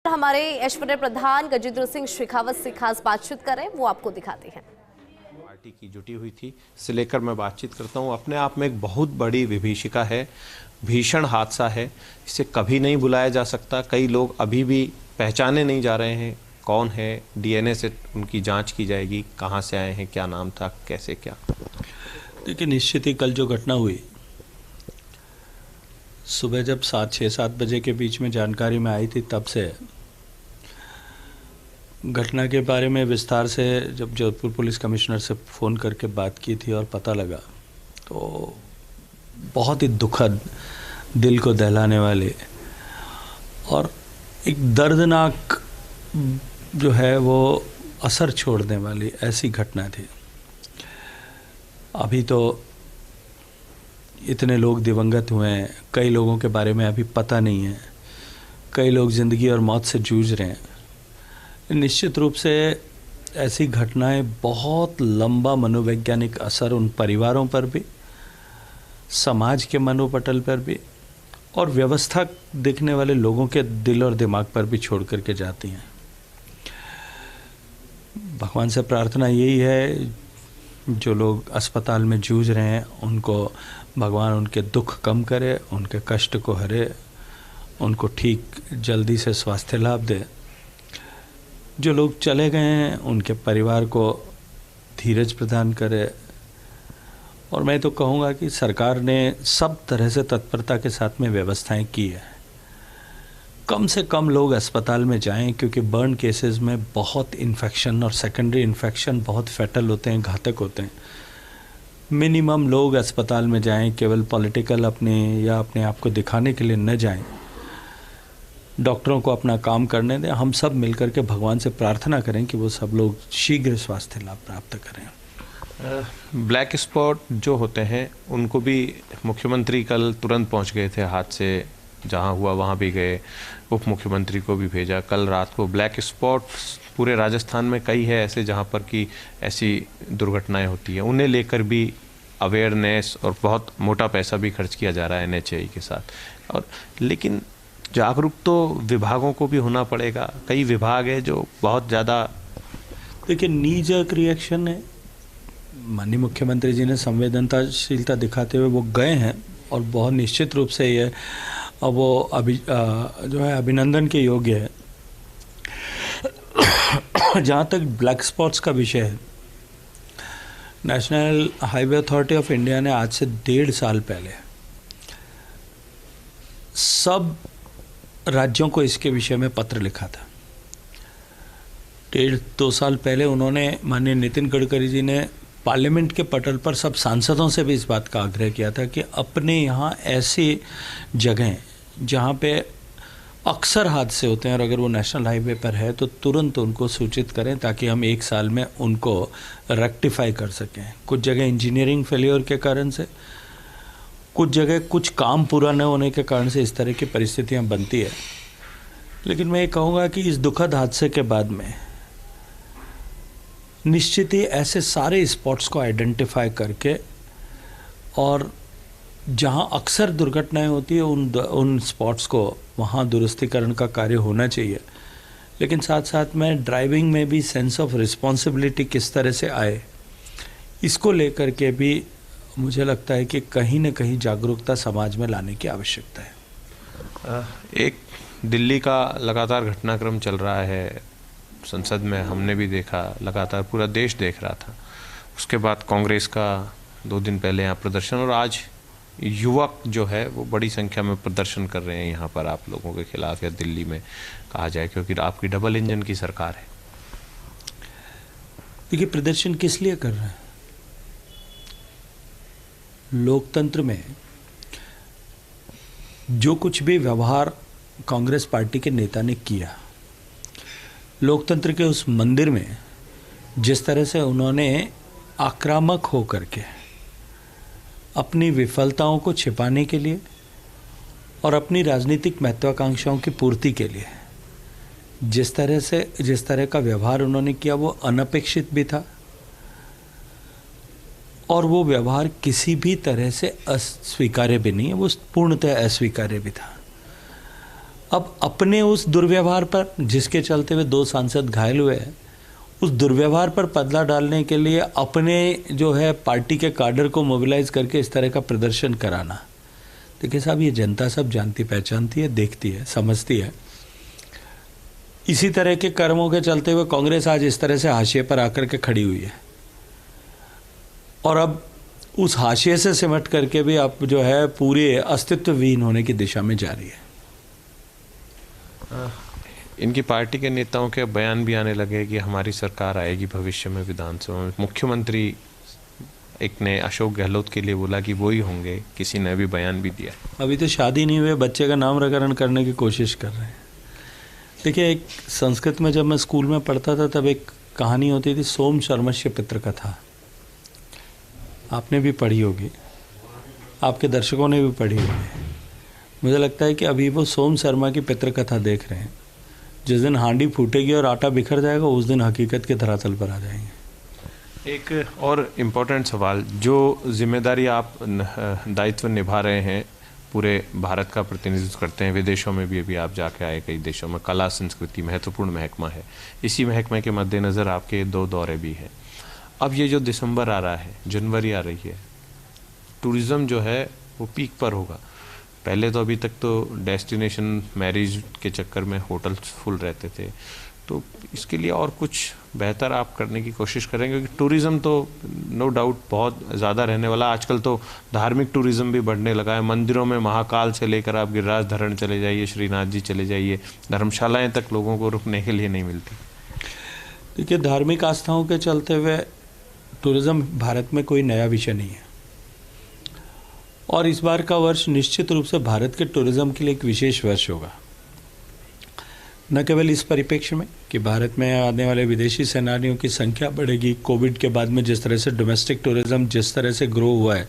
हमारे ऐश्वर्य प्रधान गजेंद्र सिंह शेखावत से खास बातचीत करें, वो आपको दिखाते हैं। पार्टी की जुटी हुई थी, इसे लेकर मैं बातचीत करता हूं। अपने आप में एक बहुत बड़ी विभीषिका है, भीषण हादसा है, इसे कभी नहीं बुलाया जा सकता। कई लोग अभी भी पहचाने नहीं जा रहे हैं कौन है। डीएनए से उनकी जांच की जाएगी, कहां से आए हैं, क्या नाम था, कैसे क्या। देखिए, निश्चित ही कल जो घटना हुई, सुबह जब 6-7 बजे के बीच में जानकारी में आई थी, तब से घटना के बारे में विस्तार से जब जोधपुर पुलिस कमिश्नर से फ़ोन करके बात की थी और पता लगा, तो बहुत ही दुखद, दिल को दहलाने वाले और एक दर्दनाक जो है वो असर छोड़ने वाली ऐसी घटना थी। अभी तो इतने लोग दिवंगत हुए हैं, कई लोगों के बारे में अभी पता नहीं है, कई लोग ज़िंदगी और मौत से जूझ रहे हैं। निश्चित रूप से ऐसी घटनाएं बहुत लंबा मनोवैज्ञानिक असर उन परिवारों पर भी, समाज के मनोपटल पर भी और व्यवस्था देखने वाले लोगों के दिल और दिमाग पर भी छोड़ करके जाती हैं। भगवान से प्रार्थना यही है, जो लोग अस्पताल में जूझ रहे हैं उनको भगवान उनके दुख कम करे, उनके कष्ट को हरे, उनको ठीक जल्दी से स्वास्थ्य लाभ दे। जो लोग चले गए हैं उनके परिवार को धीरज प्रदान करे। और मैं तो कहूँगा कि सरकार ने सब तरह से तत्परता के साथ में व्यवस्थाएं की है। कम से कम लोग अस्पताल में जाएं, क्योंकि बर्न केसेस में बहुत इन्फेक्शन और सेकेंडरी इन्फेक्शन बहुत फैटल होते हैं, घातक होते हैं। मिनिमम लोग अस्पताल में जाएं, केवल पॉलिटिकल अपने आप को दिखाने के लिए न जाएं। डॉक्टरों को अपना काम करने दें। हम सब मिलकर के भगवान से प्रार्थना करें कि वो सब लोग शीघ्र स्वास्थ्य लाभ प्राप्त करें। ब्लैक स्पॉट जो होते हैं उनको भी मुख्यमंत्री कल तुरंत पहुंच गए थे, हादसे जहां हुआ वहां भी गए, उप मुख्यमंत्री को भी भेजा। कल रात को ब्लैक स्पॉट पूरे राजस्थान में कई है ऐसे जहां पर कि ऐसी दुर्घटनाएं होती हैं, उन्हें लेकर भी अवेयरनेस और बहुत मोटा पैसा भी खर्च किया जा रहा है NHAI के साथ। और लेकिन जागरूक तो विभागों को भी होना पड़ेगा। कई विभाग है जो बहुत ज़्यादा, देखिए, नी जर्क रिएक्शन है। माननीय मुख्यमंत्री जी ने संवेदनशीलता दिखाते हुए वो गए हैं और बहुत निश्चित रूप से ये वो जो है अभिनंदन के योग्य है। जहाँ तक ब्लैक स्पॉट्स का विषय है, national highway authority of India ने आज से 1.5 साल पहले सब राज्यों को इसके विषय में पत्र लिखा था। 1.5-2 साल पहले उन्होंने, माननीय नितिन गडकरी जी ने पार्लियामेंट के पटल पर सब सांसदों से भी इस बात का आग्रह किया था कि अपने यहाँ ऐसी जगहें जहाँ पे अक्सर हादसे होते हैं और अगर वो नेशनल हाईवे पर है तो तुरंत उनको सूचित करें, ताकि हम 1 साल में उनको रेक्टिफाई कर सकें। कुछ जगह इंजीनियरिंग फेलियर के कारण से, कुछ जगह कुछ काम पूरा न होने के कारण से इस तरह की परिस्थितियां बनती है। लेकिन मैं ये कहूँगा कि इस दुखद हादसे के बाद में निश्चित ही ऐसे सारे स्पॉट्स को आइडेंटिफाई करके और जहां अक्सर दुर्घटनाएं होती है उन स्पॉट्स को वहां दुरुस्तीकरण का कार्य होना चाहिए। लेकिन साथ साथ में ड्राइविंग में भी सेंस ऑफ रिस्पॉन्सिबिलिटी किस तरह से आए, इसको लेकर के भी मुझे लगता है कि कहीं न कहीं जागरूकता समाज में लाने की आवश्यकता है। एक दिल्ली का लगातार घटनाक्रम चल रहा है, संसद में हमने भी देखा, लगातार पूरा देश देख रहा था। उसके बाद कांग्रेस का 2 दिन पहले यहाँ प्रदर्शन, और आज युवक जो है वो बड़ी संख्या में प्रदर्शन कर रहे हैं यहाँ पर आप लोगों के खिलाफ, या दिल्ली में कहा जाए, क्योंकि आपकी डबल इंजन की सरकार है। देखिए, प्रदर्शन किस लिए कर रहे हैं? लोकतंत्र में जो कुछ भी व्यवहार कांग्रेस पार्टी के नेता ने किया, लोकतंत्र के उस मंदिर में जिस तरह से उन्होंने आक्रामक होकर के अपनी विफलताओं को छिपाने के लिए और अपनी राजनीतिक महत्वाकांक्षाओं की पूर्ति के लिए जिस तरह का व्यवहार उन्होंने किया, वो अनपेक्षित भी था और वो व्यवहार किसी भी तरह से अस्वीकार्य भी नहीं है, वो पूर्णतः अस्वीकार्य भी था। अब अपने उस दुर्व्यवहार पर, जिसके चलते हुए 2 सांसद घायल हुए हैं, उस दुर्व्यवहार पर बदला डालने के लिए अपने जो है पार्टी के काडर को मोबिलाइज करके इस तरह का प्रदर्शन कराना, देखिए साहब, ये जनता सब जानती पहचानती है, देखती है, समझती है। इसी तरह के कर्मों के चलते हुए कांग्रेस आज इस तरह से हाशिए पर आकर के खड़ी हुई है, और अब उस हाशिए से सिमट करके भी अब जो है पूरे अस्तित्वहीन होने की दिशा में जा रही है। इनकी पार्टी के नेताओं के बयान भी आने लगे कि हमारी सरकार आएगी भविष्य में विधानसभा में। मुख्यमंत्री एक ने अशोक गहलोत के लिए बोला कि वो ही होंगे, किसी ने भी बयान भी दिया। अभी तो शादी नहीं हुई, बच्चे का नामकरण करने की कोशिश कर रहे हैं। देखिए, एक संस्कृत में जब मैं स्कूल में पढ़ता था तब एक कहानी होती थी, सोम शर्मस्य पितृ कथा। आपने भी पढ़ी होगी, आपके दर्शकों ने भी पढ़ी होगी। मुझे लगता है कि अभी वो सोम शर्मा की पितृ कथा देख रहे हैं। जिस दिन हांडी फूटेगी और आटा बिखर जाएगा, उस दिन हकीकत के धरातल पर आ जाएंगे। एक और इम्पोर्टेंट सवाल, जो जिम्मेदारी आप दायित्व निभा रहे हैं, पूरे भारत का प्रतिनिधित्व करते हैं, विदेशों में भी अभी आप जाके आए, कई देशों में कला संस्कृति महत्वपूर्ण महकमा है। इसी महकमे के मद्देनज़र आपके 2 दौरे भी हैं। अब ये जो दिसंबर आ रहा है, जनवरी आ रही है, टूरिज़्म जो है वो पीक पर होगा। पहले तो अभी तक तो डेस्टिनेशन मैरिज के चक्कर में होटल्स फुल रहते थे, तो इसके लिए और कुछ बेहतर आप करने की कोशिश करेंगे? क्योंकि टूरिज़्म तो नो डाउट बहुत ज़्यादा रहने वाला। आजकल तो धार्मिक टूरिज़्म भी बढ़ने लगा है। मंदिरों में महाकाल से लेकर आप गिरिराज धरण चले जाइए, श्रीनाथ जी चले जाइए, धर्मशालाएं तक लोगों को रुकने के लिए नहीं मिलती। देखिए, धार्मिक आस्थाओं के चलते हुए टूरिज़्म भारत में कोई नया विषय नहीं है, और इस बार का वर्ष निश्चित रूप से भारत के टूरिज़्म के लिए एक विशेष वर्ष होगा। न केवल इस परिप्रेक्ष्य में कि भारत में आने वाले विदेशी सैलानियों की संख्या बढ़ेगी, कोविड के बाद में जिस तरह से डोमेस्टिक टूरिज़्म जिस तरह से ग्रो हुआ है,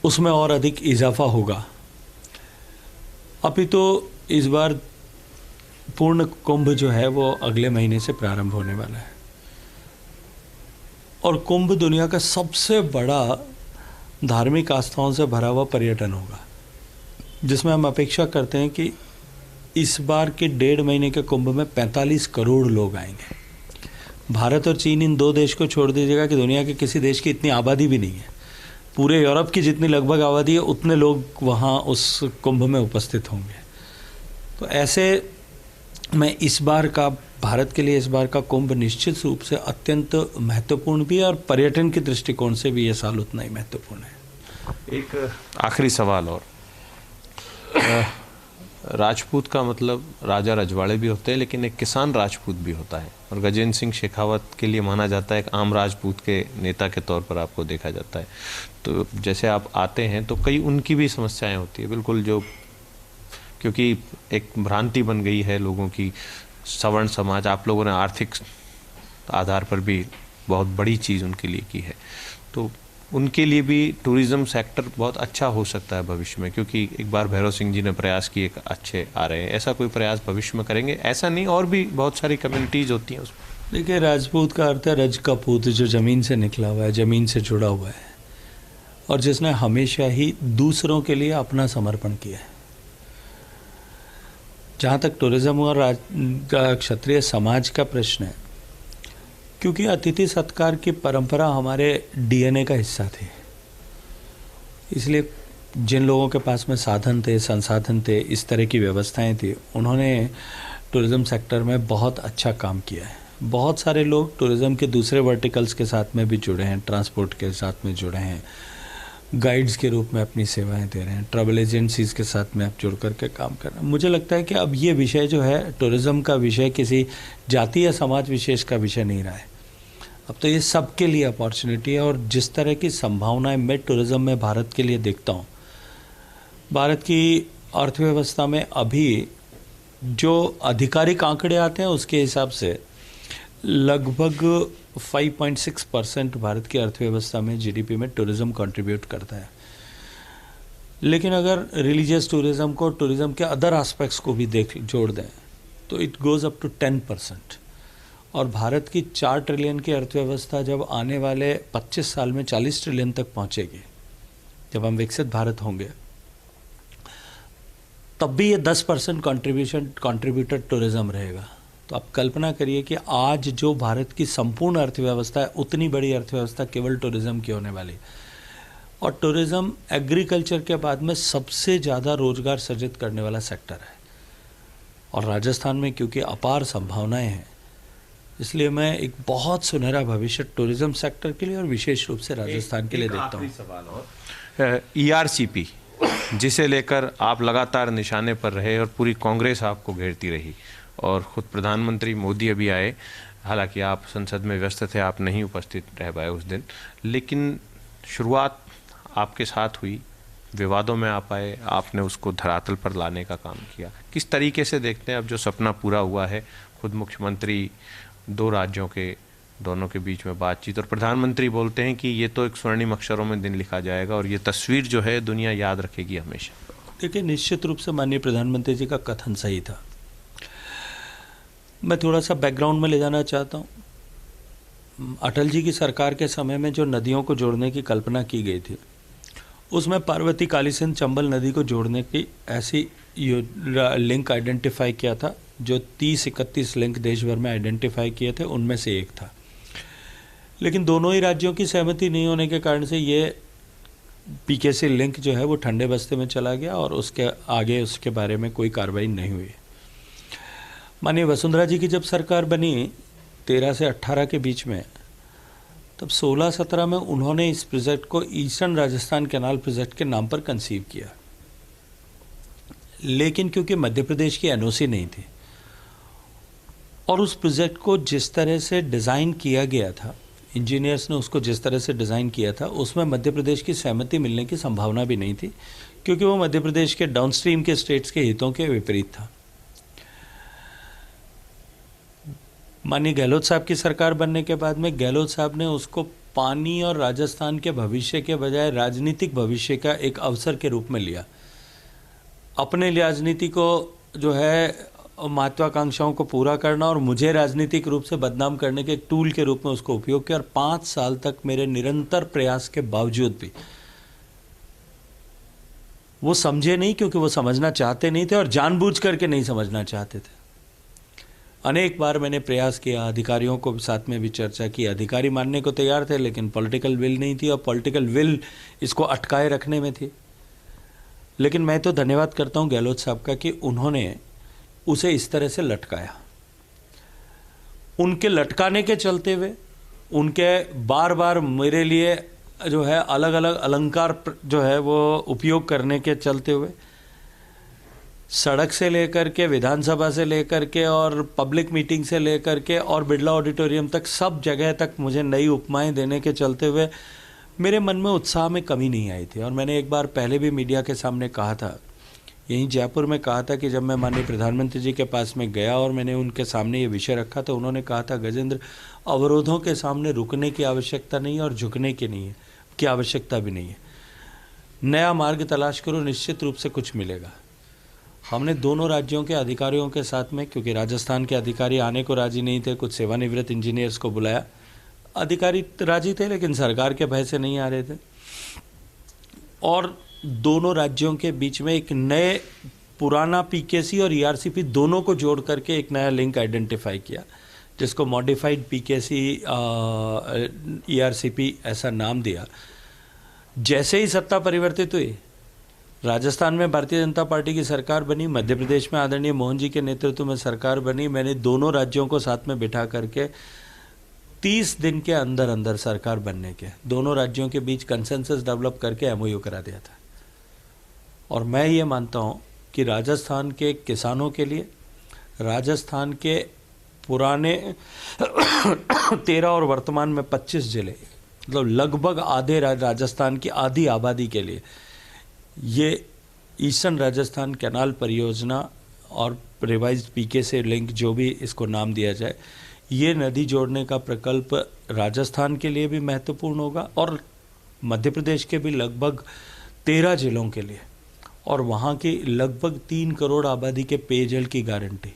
उसमें और अधिक इजाफा होगा। अभी तो इस बार पूर्ण कुंभ जो है वो अगले महीने से प्रारंभ होने वाला है, और कुंभ दुनिया का सबसे बड़ा धार्मिक आस्थाओं से भरा हुआ पर्यटन होगा, जिसमें हम अपेक्षा करते हैं कि इस बार के 1.5 महीने के कुंभ में 45 करोड़ लोग आएंगे। भारत और चीन, इन 2 देश को छोड़ दीजिएगा कि दुनिया के किसी देश की इतनी आबादी भी नहीं है। पूरे यूरोप की जितनी लगभग आबादी है, उतने लोग वहाँ उस कुंभ में उपस्थित होंगे। तो ऐसे में इस बार का भारत के लिए इस बार का कुंभ निश्चित रूप से अत्यंत महत्वपूर्ण भी है, और पर्यटन के दृष्टिकोण से भी ये साल उतना ही महत्वपूर्ण है। एक आखिरी सवाल और, राजपूत का मतलब राजा रजवाड़े भी होते हैं, लेकिन एक किसान राजपूत भी होता है, और गजेंद्र सिंह शेखावत के लिए माना जाता है एक आम राजपूत के नेता के तौर पर आपको देखा जाता है। तो जैसे आप आते हैं तो कई उनकी भी समस्याएं होती है, बिल्कुल, जो क्योंकि एक भ्रांति बन गई है लोगों की। सवर्ण समाज, आप लोगों ने आर्थिक आधार पर भी बहुत बड़ी चीज़ उनके लिए की है, तो उनके लिए भी टूरिज़्म सेक्टर बहुत अच्छा हो सकता है भविष्य में, क्योंकि एक बार भैरव सिंह जी ने प्रयास किए, अच्छे आ रहे हैं। ऐसा कोई प्रयास भविष्य में करेंगे? ऐसा नहीं, और भी बहुत सारी कम्युनिटीज़ होती हैं उसमें। देखिए, राजपूत का अर्थ है रज का पूत, जो ज़मीन से निकला हुआ है, ज़मीन से जुड़ा हुआ है, और जिसने हमेशा ही दूसरों के लिए अपना समर्पण किया है। जहाँ तक टूरिज़्म और क्षत्रिय समाज का प्रश्न है, क्योंकि अतिथि सत्कार की परंपरा हमारे डीएनए का हिस्सा थी, इसलिए जिन लोगों के पास में साधन थे, संसाधन थे, इस तरह की व्यवस्थाएं थी, उन्होंने टूरिज़्म सेक्टर में बहुत अच्छा काम किया है। बहुत सारे लोग टूरिज़्म के दूसरे वर्टिकल्स के साथ में भी जुड़े हैं, ट्रांसपोर्ट के साथ में जुड़े हैं, गाइड्स के रूप में अपनी सेवाएं दे रहे हैं, ट्रैवल एजेंसीज़ के साथ में आप जुड़ करके काम कर रहे हैं। मुझे लगता है कि अब ये विषय जो है, टूरिज़्म का विषय किसी जाति या समाज विशेष का विषय नहीं रहा है। अब तो ये सबके लिए अपॉर्चुनिटी है, और जिस तरह की संभावनाएं मैं टूरिज़्म में भारत के लिए देखता हूँ, भारत की अर्थव्यवस्था में अभी जो आधिकारिक आंकड़े आते हैं उसके हिसाब से लगभग 5.6% भारत की अर्थव्यवस्था में जीडीपी में टूरिज़्म कंट्रीब्यूट करता है। लेकिन अगर रिलीजियस टूरिज़्म को टूरिज़्म के अदर एस्पेक्ट्स को भी जोड़ दें तो इट गोज़ अप टू 10%। और भारत की 4 ट्रिलियन की अर्थव्यवस्था जब आने वाले 25 साल में 40 ट्रिलियन तक पहुंचेगी, जब हम विकसित भारत होंगे, तब भी ये 10% कंट्रीब्यूटर टूरिज्म रहेगा। तो आप कल्पना करिए कि आज जो भारत की संपूर्ण अर्थव्यवस्था है, उतनी बड़ी अर्थव्यवस्था केवल टूरिज्म की होने वाली। और टूरिज्म एग्रीकल्चर के बाद में सबसे ज़्यादा रोजगार सृजित करने वाला सेक्टर है। और राजस्थान में क्योंकि अपार संभावनाएं हैं, इसलिए मैं एक बहुत सुनहरा भविष्य टूरिज्म सेक्टर के लिए और विशेष रूप से राजस्थान के लिए देखता हूँ। सवाल और ERCP जिसे लेकर आप लगातार निशाने पर रहे और पूरी कांग्रेस आपको घेरती रही और खुद प्रधानमंत्री मोदी अभी आए, हालांकि आप संसद में व्यस्त थे, आप नहीं उपस्थित रह पाए उस दिन, लेकिन शुरुआत आपके साथ हुई, विवादों में आप आए, आपने उसको धरातल पर लाने का काम किया। किस तरीके से देखते हैं अब जो सपना पूरा हुआ है, खुद मुख्यमंत्री, दो राज्यों के दोनों के बीच में बातचीत, और प्रधानमंत्री बोलते हैं कि ये तो एक स्वर्णिम अक्षरों में दिन लिखा जाएगा और ये तस्वीर जो है दुनिया याद रखेगी हमेशा। देखिए, निश्चित रूप से माननीय प्रधानमंत्री जी का कथन सही था। मैं थोड़ा सा बैकग्राउंड में ले जाना चाहता हूँ। अटल जी की सरकार के समय में जो नदियों को जोड़ने की कल्पना की गई थी, उसमें पार्वती, काली सिंध, चंबल नदी को जोड़ने की ऐसी लिंक आइडेंटिफाई किया था, जो 30-31 लिंक देश भर में आइडेंटिफाई किए थे, उनमें से एक था। लेकिन दोनों ही राज्यों की सहमति नहीं होने के कारण से ये PKC लिंक जो है वो ठंडे बस्ते में चला गया और उसके आगे उसके बारे में कोई कार्रवाई नहीं हुई। माननीय वसुंधरा जी की जब सरकार बनी 13 से 18 के बीच में, तब 16-17 में उन्होंने इस प्रोजेक्ट को ईस्टर्न राजस्थान कैनाल प्रोजेक्ट के नाम पर कंसीव किया। लेकिन क्योंकि मध्य प्रदेश की NOC नहीं थी और उस प्रोजेक्ट को जिस तरह से डिज़ाइन किया गया था, इंजीनियर्स ने उसको जिस तरह से डिज़ाइन किया था, उसमें मध्य प्रदेश की सहमति मिलने की संभावना भी नहीं थी, क्योंकि वो मध्य प्रदेश के डाउनस्ट्रीम के स्टेट्स के हितों के विपरीत था। माननीय गहलोत साहब की सरकार बनने के बाद में गहलोत साहब ने उसको पानी और राजस्थान के भविष्य के बजाय राजनीतिक भविष्य का एक अवसर के रूप में लिया। अपने राजनीति को जो है महत्वाकांक्षाओं को पूरा करना और मुझे राजनीतिक रूप से बदनाम करने के एक टूल के रूप में उसको उपयोग किया। और 5 साल तक मेरे निरंतर प्रयास के बावजूद भी वो समझे नहीं, क्योंकि वो समझना चाहते नहीं थे और जानबूझ करके नहीं समझना चाहते थे। अनेक बार मैंने प्रयास किया, अधिकारियों को साथ में भी चर्चा की, अधिकारी मानने को तैयार थे, लेकिन पॉलिटिकल विल नहीं थी और पॉलिटिकल विल इसको अटकाए रखने में थी। लेकिन मैं तो धन्यवाद करता हूं गहलोत साहब का कि उन्होंने उसे इस तरह से लटकाया। उनके लटकाने के चलते हुए, उनके बार बार मेरे लिए जो है अलग अलग अलंकार जो है वो उपयोग करने के चलते हुए, सड़क से लेकर के, विधानसभा से लेकर के और पब्लिक मीटिंग से लेकर के और बिरला ऑडिटोरियम तक, सब जगह तक मुझे नई उपमाएं देने के चलते हुए मेरे मन में उत्साह में कमी नहीं आई थी। और मैंने एक बार पहले भी मीडिया के सामने कहा था, यहीं जयपुर में कहा था कि जब मैं माननीय प्रधानमंत्री जी के पास में गया और मैंने उनके सामने ये विषय रखा, तो उन्होंने कहा था, गजेंद्र, अवरोधों के सामने रुकने की आवश्यकता नहीं है और झुकने की नहीं है, की आवश्यकता भी नहीं है। नया मार्ग तलाश करो, निश्चित रूप से कुछ मिलेगा। हमने दोनों राज्यों के अधिकारियों के साथ में, क्योंकि राजस्थान के अधिकारी आने को राजी नहीं थे, कुछ सेवानिवृत्त इंजीनियर्स को बुलाया। अधिकारी राजी थे लेकिन सरकार के भय से नहीं आ रहे थे, और दोनों राज्यों के बीच में एक नए, पुराना PKC और ERCP दोनों को जोड़ करके एक नया लिंक आइडेंटिफाई किया, जिसको मॉडिफाइड PKC ERCP ऐसा नाम दिया। जैसे ही सत्ता परिवर्तित हुई, राजस्थान में भारतीय जनता पार्टी की सरकार बनी, मध्य प्रदेश में आदरणीय मोहन जी के नेतृत्व में सरकार बनी। मैंने दोनों राज्यों को साथ में बिठा करके 30 दिन के अंदर अंदर सरकार बनने के दोनों राज्यों के बीच कंसेंसस डेवलप करके MOU करा दिया था। और मैं ये मानता हूँ कि राजस्थान के किसानों के लिए, राजस्थान के पुराने 13 और वर्तमान में 25 जिले, मतलब लगभग आधे राजस्थान की आधी आबादी के लिए ये ईस्टर्न राजस्थान कैनाल परियोजना और रिवाइज्ड PKC लिंक, जो भी इसको नाम दिया जाए, ये नदी जोड़ने का प्रकल्प राजस्थान के लिए भी महत्वपूर्ण होगा और मध्य प्रदेश के भी लगभग 13 जिलों के लिए, और वहाँ की लगभग 3 करोड़ आबादी के पेयजल की गारंटी।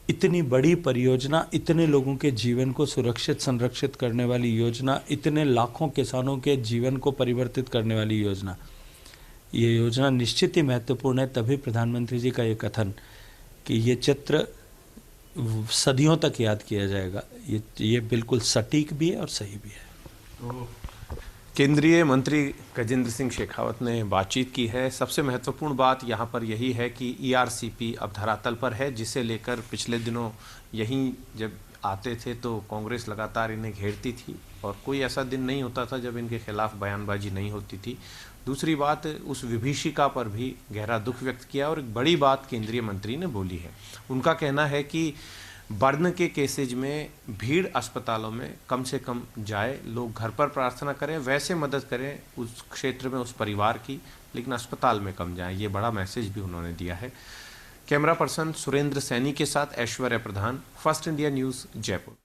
इतनी बड़ी परियोजना, इतने लोगों के जीवन को सुरक्षित संरक्षित करने वाली योजना, इतने लाखों किसानों के जीवन को परिवर्तित करने वाली योजना, ये योजना निश्चित ही महत्वपूर्ण है, तभी प्रधानमंत्री जी का ये कथन कि ये चित्र सदियों तक याद किया जाएगा, ये बिल्कुल सटीक भी है और सही भी है। केंद्रीय मंत्री गजेंद्र सिंह शेखावत ने बातचीत की है। सबसे महत्वपूर्ण बात यहाँ पर यही है कि ईआरसीपी अब धरातल पर है, जिसे लेकर पिछले दिनों यहीं जब आते थे तो कांग्रेस लगातार इन्हें घेरती थी और कोई ऐसा दिन नहीं होता था जब इनके खिलाफ बयानबाजी नहीं होती थी। दूसरी बात, उस विभीषिका पर भी गहरा दुख व्यक्त किया और एक बड़ी बात केंद्रीय मंत्री ने बोली है। उनका कहना है कि बर्न के केसेज में भीड़ अस्पतालों में कम से कम जाए, लोग घर पर प्रार्थना करें, वैसे मदद करें उस क्षेत्र में उस परिवार की, लेकिन अस्पताल में कम जाएं। ये बड़ा मैसेज भी उन्होंने दिया है। कैमरा पर्सन सुरेंद्र सैनी के साथ ऐश्वर्या प्रधान, फर्स्ट इंडिया न्यूज़, जयपुर।